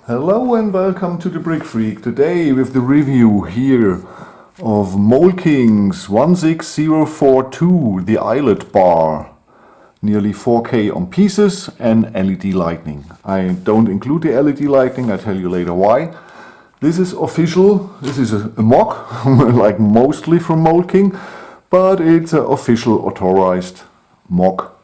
Hello and welcome to the Brick Freak. Today with the review here of Mould King's 16042, the Islet bar. Nearly 4K on pieces and LED lighting. I don't include the LED lighting, I'll tell you later why. This is official, this is a mock, like mostly from Mould King, but it's an official authorized mock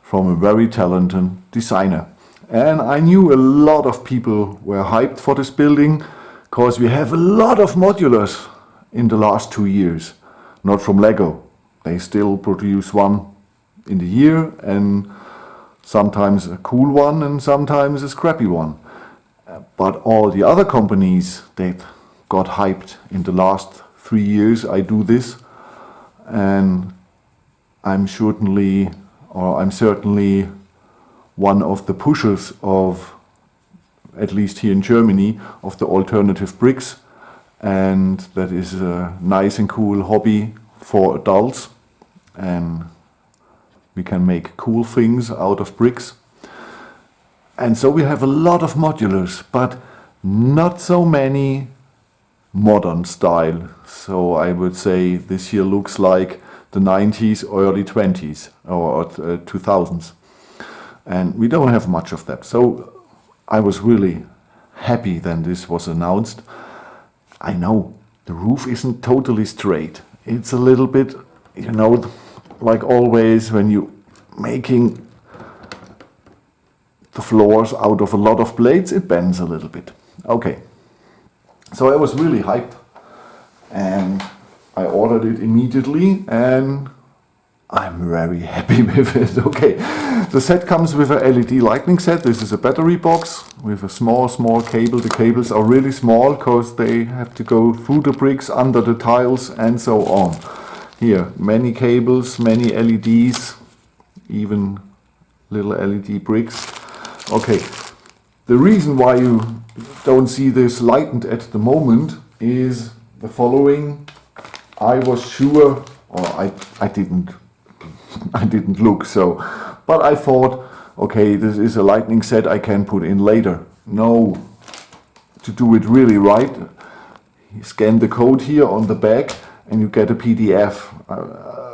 from a very talented designer. And I knew a lot of people were hyped for this building because we have a lot of modulars in the last 2 years. Not from Lego. They still produce one in the year, and sometimes a cool one and sometimes a scrappy one. But all the other companies that got hyped in the last 3 years, I do this, and I'm certainly one of the pushers of, at least here in Germany, of the alternative bricks, and that is a nice and cool hobby for adults, and we can make cool things out of bricks. And so we have a lot of modulars, but not so many modern style. So I would say this here looks like the 90s, early 20s or 2000s. And we don't have much of that. So I was really happy when this was announced. I know the roof isn't totally straight. It's a little bit, you know, like always when you're making the floors out of a lot of blades, it bends a little bit. Okay, so I was really hyped and I ordered it immediately and I'm very happy with it. Okay, the set comes with a LED lighting set. This is a battery box with a small cable. The cables are really small because they have to go through the bricks, under the tiles and so on. Here, many cables, many LEDs, even little LED bricks. Okay, the reason why you don't see this lightened at the moment is the following. I was sure, or I didn't look, so, but I thought, okay, this is a lightning set I can put in later. No, to do it really right, you scan the code here on the back and you get a PDF,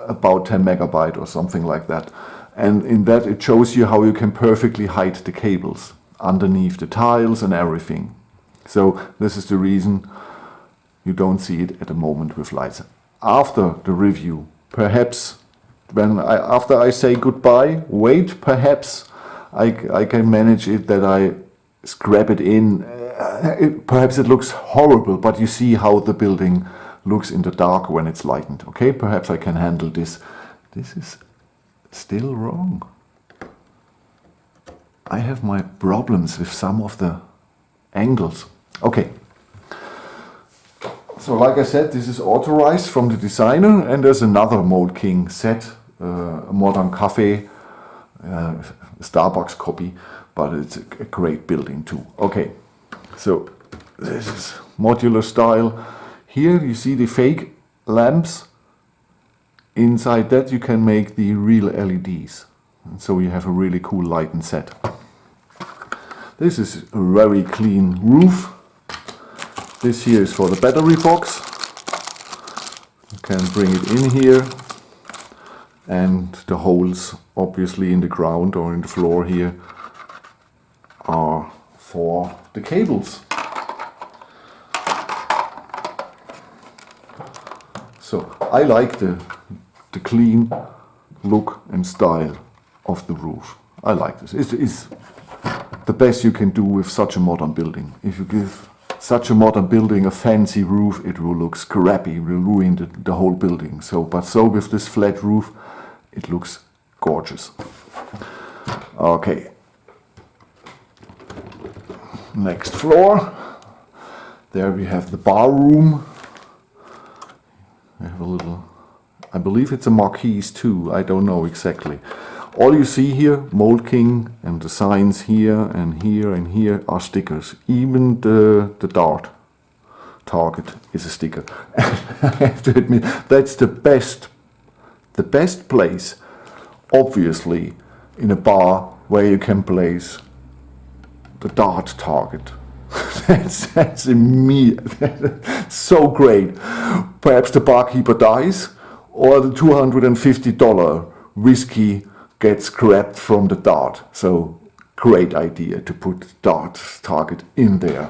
about 10 megabyte or something like that. And in that it shows you how you can perfectly hide the cables underneath the tiles and everything. So this is the reason you don't see it at the moment with lights. After the review, perhaps after I say goodbye, wait, perhaps I can manage it that I scrap it in. Perhaps it looks horrible, but you see how the building looks in the dark when it's lightened. Okay, perhaps I can handle this. This is still wrong. I have my problems with some of the angles. Okay. So like I said, this is authorized from the designer, and there's another Mould King set, a modern cafe, Starbucks copy, but it's a great building too. Okay, so this is modular style. Here you see the fake lamps. Inside that you can make the real LEDs. And so you have a really cool light and set. This is a very clean roof. This here is for the battery box. You can bring it in here. And the holes, obviously in the ground or in the floor here, are for the cables. So I like the clean look and style of the roof. I like this. It's the best you can do with such a modern building. If you give such a modern building a fancy roof, it will look scrappy, will ruin the whole building. So with this flat roof, it looks gorgeous. Okay. Next floor. There we have the bar room. We have a little, I believe it's a marquise too, I don't know exactly. All you see here, Mould King, and the signs here and here and here are stickers. Even the target is a sticker. I have to admit, that's the best place, obviously, in a bar where you can place the dart target. That's me. So great. Perhaps the barkeeper dies, or the $250 whiskey gets grabbed from the dart. So great idea to put dart target in there.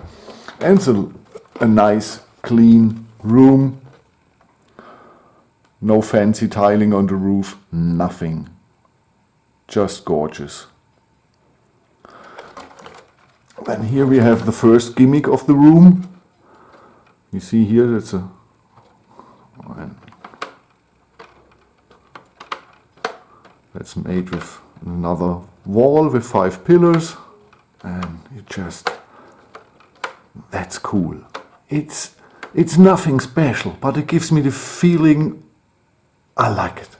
And so a nice clean room. No fancy tiling on the roof, nothing. Just gorgeous. And here we have the first gimmick of the room. You see here, that's that's made with another wall with 5 pillars, and that's cool. It's nothing special, but it gives me the feeling I like it.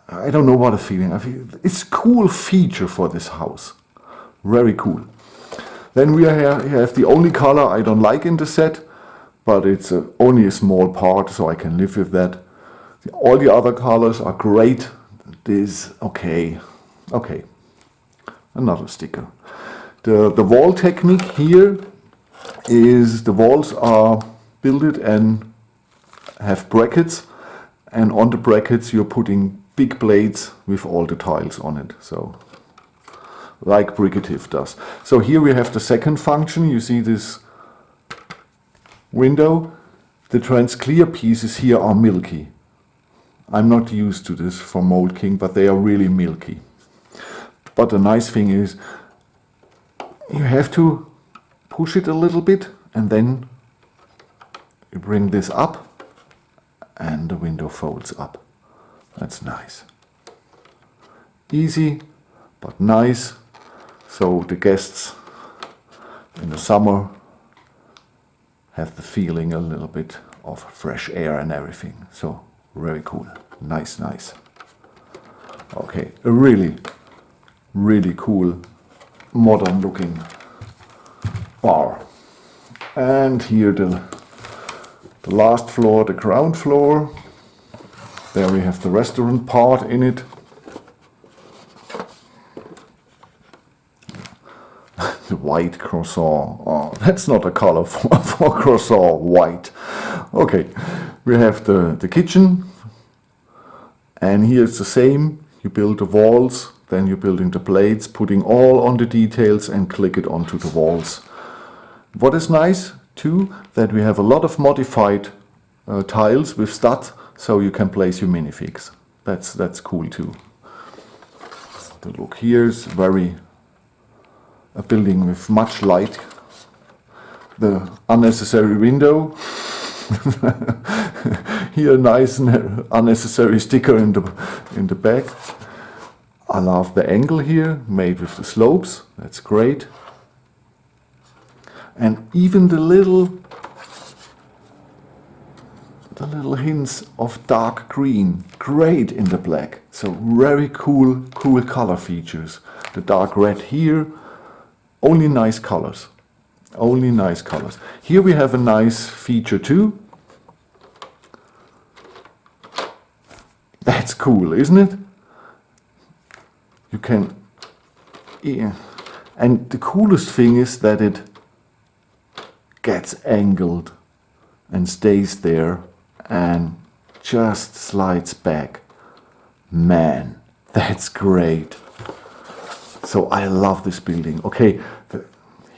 I don't know what a feeling. I feel it's a cool feature for this house. Very cool. Then we have the only color I don't like in the set, but it's only a small part, so I can live with that. All the other colors are great. This, okay. Another sticker. The wall technique here is the walls are built and have brackets, and on the brackets you're putting big blades with all the tiles on it. So like Brigative does. So here we have the second function. You see this window. The transclear pieces here are milky. I'm not used to this from Mould King, but they are really milky. But the nice thing is you have to push it a little bit, and then you bring this up and the window folds up. That's nice. Easy, but nice. So the guests in the summer have the feeling a little bit of fresh air and everything. So very cool. Nice. Okay, a really cool modern looking bar. And here the last floor, the ground floor. There we have the restaurant part in it. The white croissant. Oh, that's not a color for croissant, white. Okay, we have the kitchen. And here it's the same. You build the walls, then you're building the blades, putting all on the details and click it onto the walls. What is nice too, that we have a lot of modified tiles with stud, so you can place your minifigs. That's cool too. The look here is a building with much light. The unnecessary window. Here, a nice unnecessary sticker in the back. I love the angle here, made with the slopes. That's great. And even the little hints of dark green, great in the black. So very cool color features. The dark red here, only nice colors. Only nice colors. Here we have a nice feature too. That's cool, isn't it? You can, yeah. And the coolest thing is that it gets angled and stays there and just slides back. Man, that's great. So I love this building. Okay,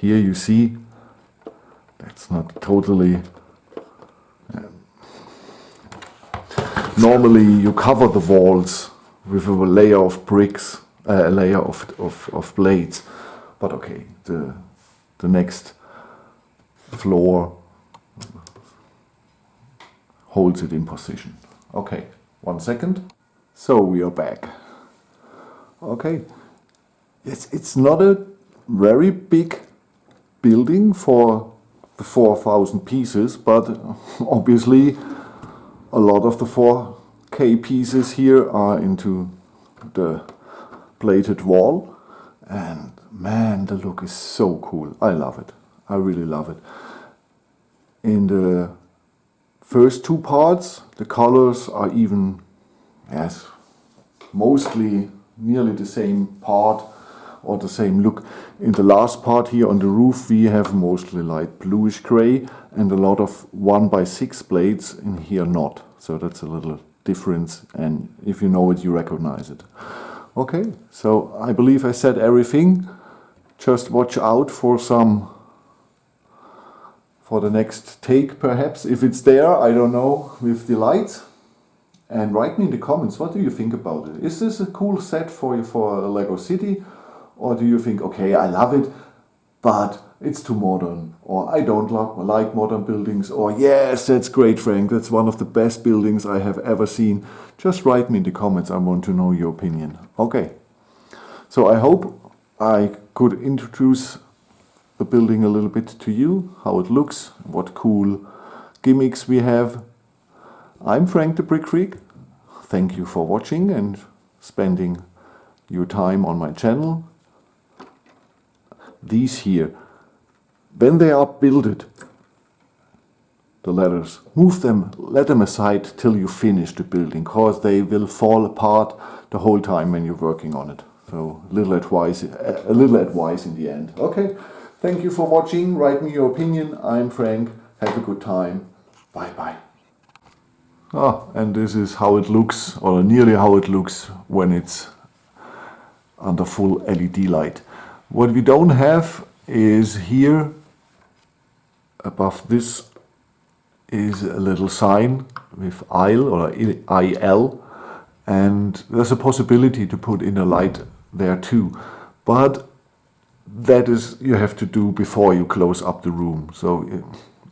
here you see, that's not totally... Normally you cover the walls with a layer of bricks, a layer of blades. But okay, the next floor holds it in position. Okay, 1 second. So we are back. Okay, it's not a very big building for the 4,000 pieces, but obviously a lot of the 4K pieces here are into the plated wall, and man, the look is so cool. I love it. I really love it. In the first 2 parts, the colors are even, yes, mostly nearly the same part, or the same look. In the last part here on the roof we have mostly light bluish gray and a lot of 1x6 blades, in here not. So that's a little difference, and if you know it you recognize it. Okay, so I believe I said everything. Just watch out for the next take perhaps, if it's there, I don't know, with the lights. And write me in the comments, what do you think about it? Is this a cool set for you for a Lego city? Or do you think, okay, I love it, but it's too modern? Or I don't like modern buildings? Or yes, that's great, Frank, that's one of the best buildings I have ever seen. Just write me in the comments, I want to know your opinion. Okay, so I hope I could introduce the building a little bit to you, how it looks, what cool gimmicks we have. I'm Frank the Brick Freak. Thank you for watching and spending your time on my channel. These here, when they are builded, the ladders, move them, let them aside till you finish the building, cause they will fall apart the whole time when you're working on it. So a little advice in the end. Okay, thank you for watching. Write me your opinion. I'm Frank. Have a good time. Bye bye. And this is how it looks, or nearly how it looks when it's under full LED light. What we don't have is here, above this is a little sign with IL or IL, and there's a possibility to put in a light there too. But that is, you have to do before you close up the room. So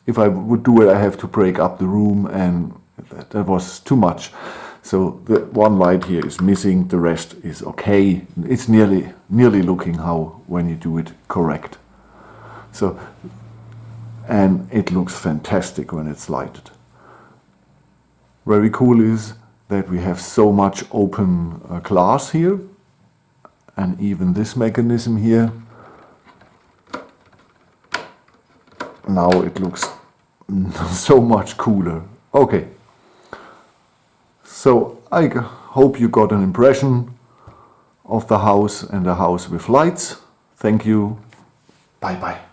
if I would do it, I have to break up the room, and that was too much. So the one light here is missing, the rest is okay. It's nearly looking how when you do it correct. So, and it looks fantastic when it's lighted. Very cool is that we have so much open glass here, and even this mechanism here. Now it looks so much cooler. Okay. So I hope you got an impression of the house and the house with lights. Thank you. Bye bye.